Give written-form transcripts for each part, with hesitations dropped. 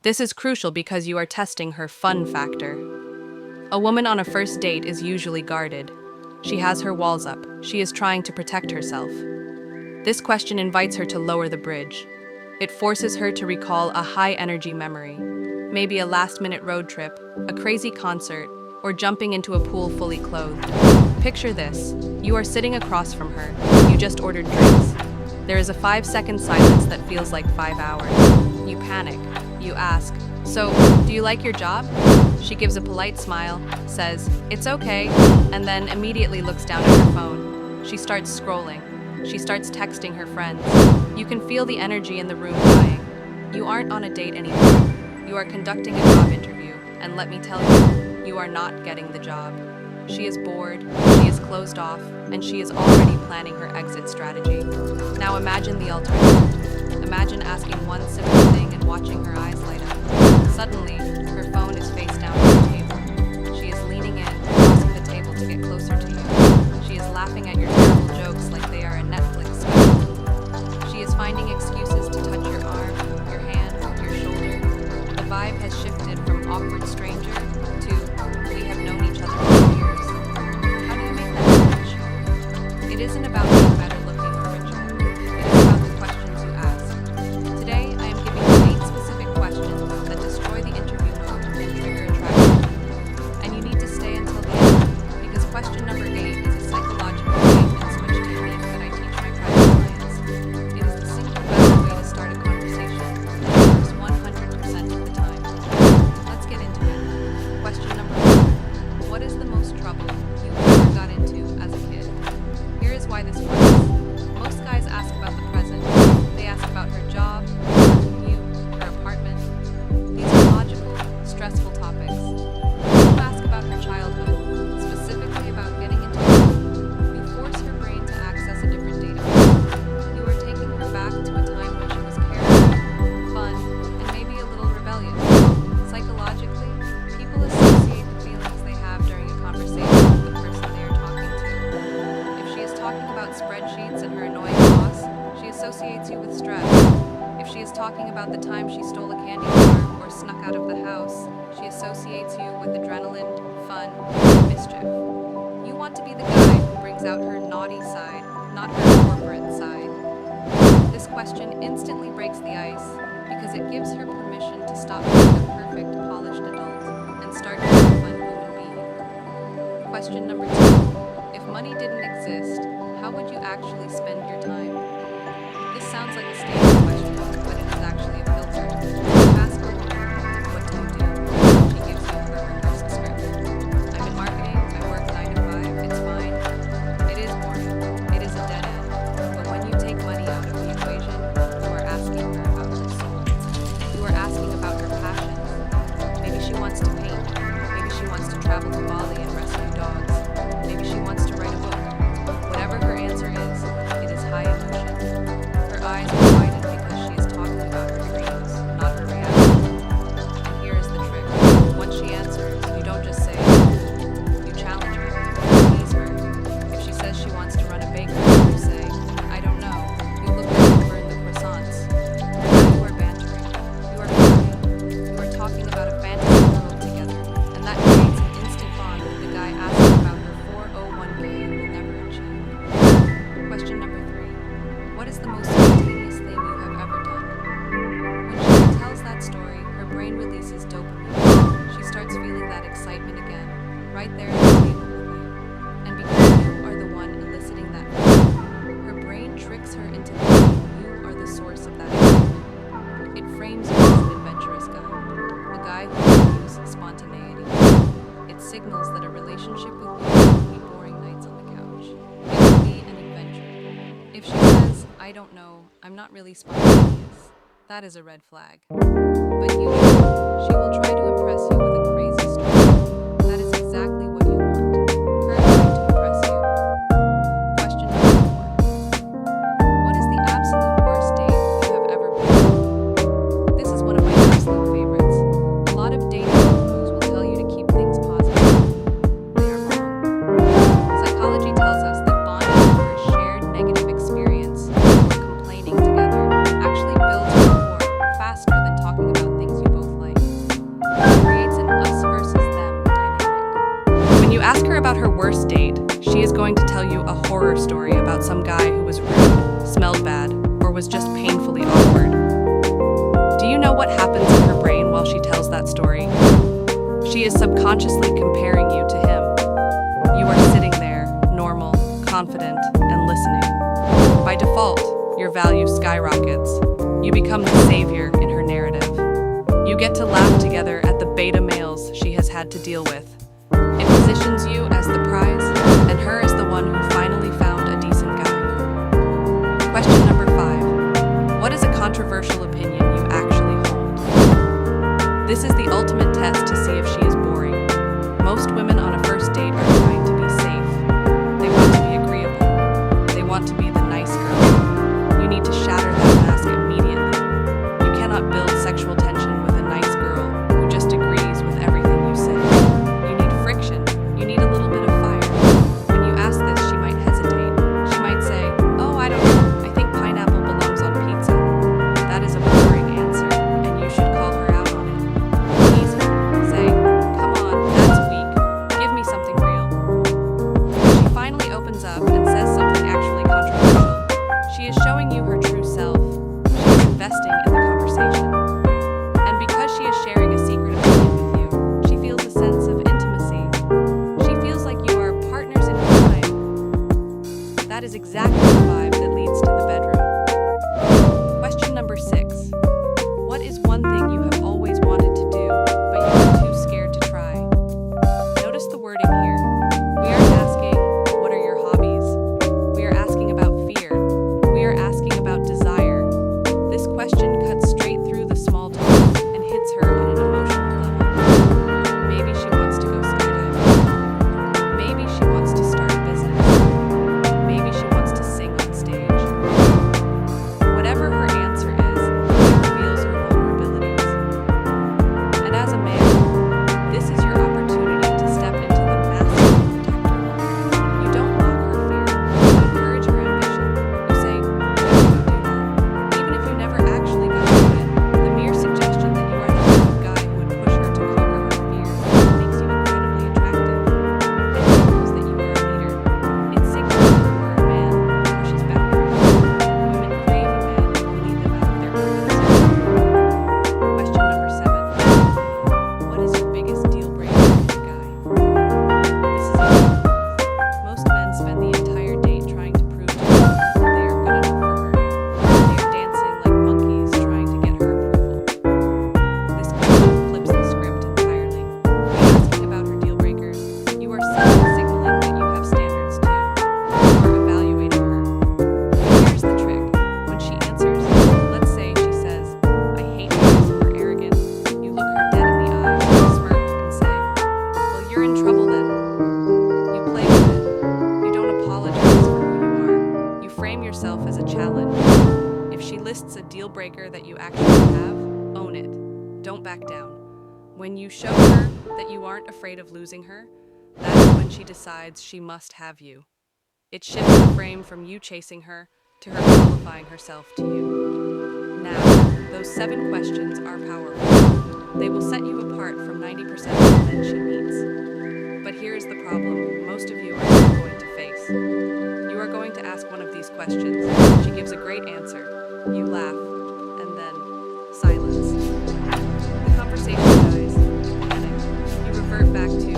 This is crucial because you are testing her fun factor. A woman on a first date is usually guarded. She has her walls up. She is trying to protect herself. This question invites her to lower the bridge. It forces her to recall a high-energy memory, maybe a last-minute road trip, a crazy concert, or jumping into a pool fully clothed. Picture this. You are sitting across from her. You just ordered drinks. There is a 5-second silence that feels like 5 hours. You panic. You ask, "So, do you like your job?" She gives a polite smile, says, "It's okay," and then immediately looks down at her phone. She starts scrolling. She starts texting her friends. You can feel the energy in the room dying. You aren't on a date anymore. You are conducting a job interview, and let me tell you, you are not getting the job. She is bored, she is closed off, and she is already planning her exit strategy. Now imagine the alternative. Imagine asking one simple thing and watching her eyes light up. Suddenly, her phone is face down on the table. She is leaning in, crossing the table to get closer to you. She is laughing at your terrible jokes like they are a Netflix special. She is finding excuses to touch your arm, your hand, your shoulder. The vibe has shifted from awkward stranger to we have known each other for years. How do you make that switch? It isn't about being better looking or richer. It is about the questions you ask. Today, I am giving you 8 specific questions that destroy the interview mode and trigger attraction. And you need to stay until the end, because question number 8 is a psychological maintenance switch technique that I teach my private clients. It is the single best way to start a conversation that works 100% of the time. Let's get into it. Question number 1. What is the most trouble you ever got into as a kid? Here is why this works. Most guys ask about the present. They ask about her job, her commute, her apartment. These are logical, stressful topics. You ask about her childhood, specifically about getting into school. You force her brain to access a different data point. You are taking her back to a time when she was carefree, fun, and maybe a little rebellious. Psychologically, people associate the feelings they have during a conversation with the person they are talking to. If she is talking about spreadsheets and her annoying boss, she associates you with stress. If she is talking about the time she stole a candy bar or snuck out of the house, she associates you with adrenaline, fun, and mischief. You want to be the guy who brings out her naughty side, not her corporate side. This question instantly breaks the ice because it gives her permission to stop being a perfect, polished adult and start being a fun human being. Question number 2. If money didn't exist, how would you actually spend your time? This sounds like a standard question, but it is actually a filter. You ask her, "What do you do?" She gives you her rehearsed script. "I'm in marketing, I work 9 to 5, it's fine." It is boring. It is a dead end. But when you take money out of the equation, you are asking her about her soul. You are asking about her passions. Maybe she wants to paint. Maybe she wants to travel to Bali and rescue dogs. Maybe she wants to write a book. Whatever her answer is, it is high emotion. Her eyes are widened because she is talking about her dreams, not her reality. And here is the trick. Once she answers, you don't just say, you challenge her, you tease her. If she says she wants to run a bakery, you say, "I don't know." You look like you burn the croissants. You are bantering. You are flirting. You are talking about a fantasy world together. And that creates an instant bond with the guy asking about her 401k you will never achieve. Question number 3. What is the most spontaneous thing you have ever done? When she tells that story, her brain releases dopamine. She starts feeling that excitement again, right there at the table with you. And because you are the one eliciting that feeling, her brain tricks her into thinking you are the source of that excitement. It frames you as an adventurous guy, a guy who values spontaneity. It signals that a relationship with you won't be boring nights on the couch. It will be an adventure. If she says, "I don't know, I'm not really spontaneous," that is a red flag. But usually, she will try to impress you with a crazy story. That is exactly what you want. Her trying to impress you. Question number 4. What is the absolute worst date you have ever been on? This is one of my absolute favorites. A lot of dating gurus will tell you to keep things positive. They are wrong. Psychology tells us that bonding over a shared negative experience or complaining together actually builds rapport faster than talking about things about her worst date, she is going to tell you a horror story about some guy who was rude, smelled bad, or was just painfully awkward. Do you know what happens in her brain while she tells that story? She is subconsciously comparing you to him. You are sitting there, normal, confident, and listening. By default, your value skyrockets. You become the savior in her narrative. You get to laugh together at the beta males she has had to deal with. It positions you as the prize, and her as the one who finally found a decent guy. Question number 5. What is a controversial opinion you actually hold? This is the ultimate test to see if she is boring. Most women on a first date are trying to be safe. They want to be agreeable. They want to be the nice girl. You need to shatter that mask immediately. You cannot build sexual tension with a nice girl who just agrees with everything you say. You need friction. You need a little bit of fire. When you ask this, she might hesitate. She might say, "Oh, I don't know. I think pineapple belongs on pizza." That is a boring answer, and you should call her out on it. Tease her. Say, "Come on, that's weak. Give me something real." When she finally opens up and says something actually controversial, she is showing you her true self. She is investing in the conversation. And because she is sharing a secret opinion with you, she feels a sense of intimacy. She feels like you are partners in crime. That is exactly the vibe that leads to the bedroom. Question number 6. What is one thing you have always wanted to do, but you are too scared to try? Notice the wording here. We aren't asking, what are your hobbies? We are asking about fear. We are asking about desire. This question cuts straight through the small talk and hits her on an emotional level. Maybe she wants to go skydiving. Maybe she wants to start a business. Maybe she wants to sing on stage. Whatever her answer is, it reveals her vulnerabilities. And as a man, this is your opportunity to step into the masculine protector. You don't mock her fear. You encourage her ambition. You say, "Why don't you go do that?" Even if you never actually go do it, the mere suggestion that you are the type of guy who would push her to conquer her fear makes you incredibly attractive. It signals that you are a leader. It signals that you are a man who pushes boundaries. Women crave a man who will lead them out of their comfort zone. Question number 7. What is your biggest deal breaker with a guy? This is easy. Most men spend the entire date trying to prove to her that they are good enough for her. They are dancing like monkeys trying to get her approval. This question flips the script entirely. By asking about her deal breakers, you are subtly signaling that you have standards too. You are evaluating her. Here's the trick. When she answers, let's say she says, "I hate guys who are arrogant," you look her dead in the eye, smirk, and say, "Well, you're in trouble then." You play with it. You don't apologize for who you are. You frame yourself as a challenge. If she lists a deal breaker that you actually have, own it. Don't back down. When you show her that you aren't afraid of losing her, that is when she decides she must have you. It shifts the frame from you chasing her to her qualifying herself to you. Now, those 7 questions are powerful. They will set you apart from 90% of the men she meets. But here's the problem most of you are not going to face. You are going to ask one of these questions. She gives a great answer. You laugh, and then silence. The conversation dies. You panic. You revert back to,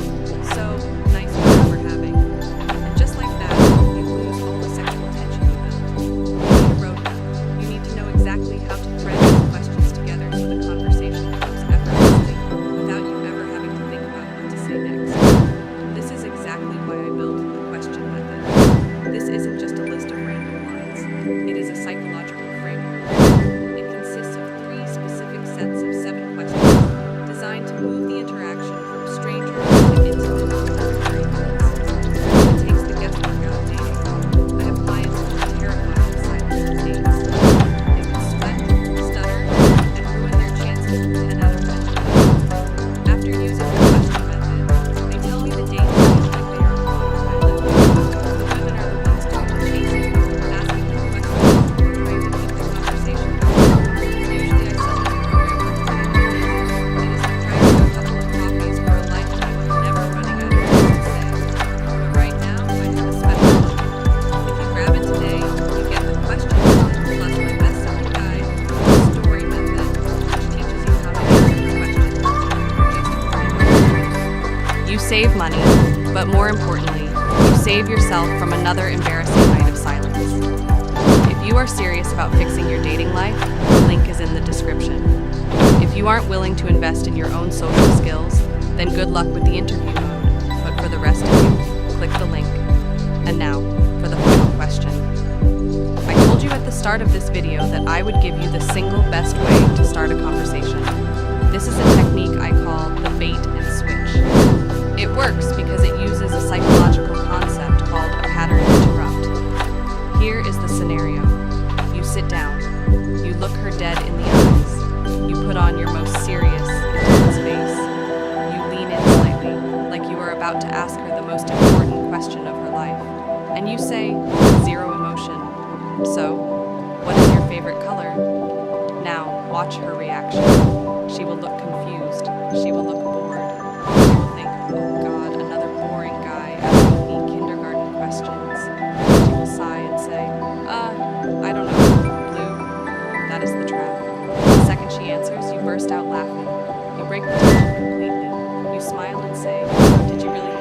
"So, nice fun we're having." And just like that, you lose all the sexual tension you built. You need a roadmap. You need to know exactly how to thread these questions together so the conversation flows effortlessly without you ever having to think about what to say next. This is exactly why I built the question method. This isn't just a list of random lines. It is a psychological framework. save money, but more importantly, you save yourself from another embarrassing night of silence. If you are serious about fixing your dating life, the link is in the description. If you aren't willing to invest in your own social skills, then good luck with the interview mode. But for the rest of you, click the link. And now, for the final question. I told you at the start of this video that I would give you the single best way to start a conversation. This is a technique I call the bait and switch. It works because it uses a psychological concept called a pattern interrupt. Here is the scenario. You sit down. You look her dead in the eyes. You put on your most serious, intense face. You lean in slightly, like you are about to ask her the most important question of her life. And you say, zero emotion. So, what is your favorite color? Now, watch her reaction. She will look confused. She will look bored. She will think, oh God, another boring guy asking me kindergarten questions. She will sigh and say, I don't know, blue. That is the trap. The second she answers, you burst out laughing. You break the tension completely. You smile and say, did you really